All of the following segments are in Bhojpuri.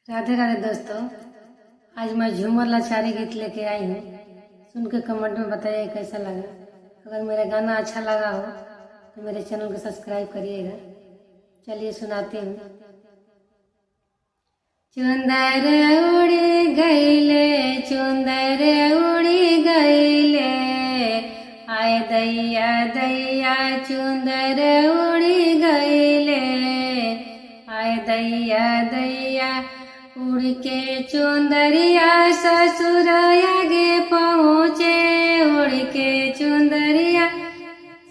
राधे राधे दोस्तों, आज मैं झूमर लाचारी गीत लेके आई हूँ। सुन के कमेंट में बताइए कैसा लगा। अगर मेरा गाना अच्छा लगा हो तो मेरे चैनल को सब्सक्राइब करिएगा। चलिए सुनाती हूँ। चुंदर उड़ी गईले, चुंदर उड़ी गईले, आए दैया दैया चुंदर उड़ी गईले, आए दैया दैया उड़ के चुंदरिया ससुर आगे पहुँचे, उड़ के चुंदरिया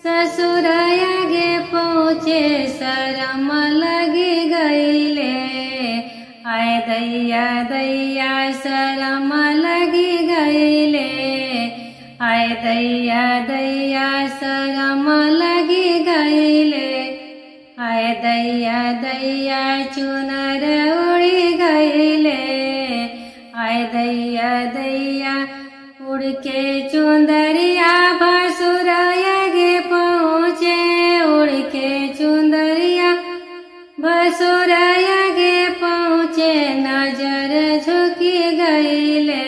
ससुर आगे पहुँचे, शरम लगी गईले, आए दैया दैया शरम लगी गईले, आए दैया दैया शरम लगी गईले, आए दैया दैया चुनर उड़ी गईले, आए दैया दैया उड़ के चुंदरिया भसुर आगे पहुँचे, उड़ के चुंदरिया भसुर आगे पहुँचे, नजर झुकी गईले,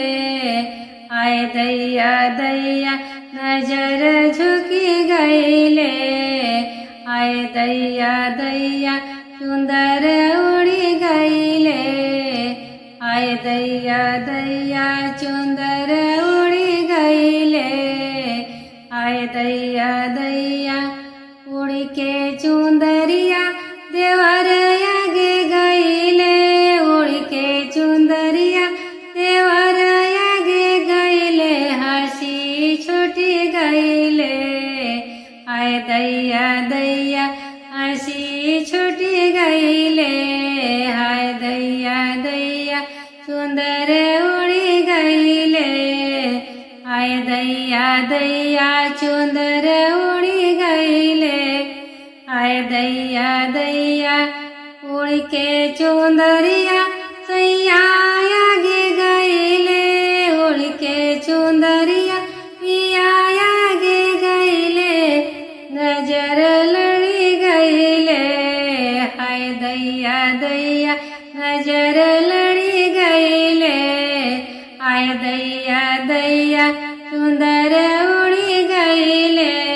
आए दैया दैया नजर झुकी गईले, आए दैया दैया चुंदर उड़ी गईले, आए दैया दैया चुंदर उड़ी गईले, आए दैया दैया उड़ के चुंदरिया देवर आगे गईले, उड़ के चुंदरिया देवर आगे गईले, हंसी छूटी गईले, आए दैया दैया हंसी छूटी गईले, आए दैया दैया चुंदर उड़ी गईले, आए दैया दैया चुंदर उड़ी गईले, आए दैया दैया उड़ के चुंदरिया सैया आगे गईले, उड़ के चुंदरिया पिया आगे गईले, नजर लड़ी गईले, हाय दैया दैया नजर लड़ी गईले, आय दैया दैया चुंदर उड़ी गईले।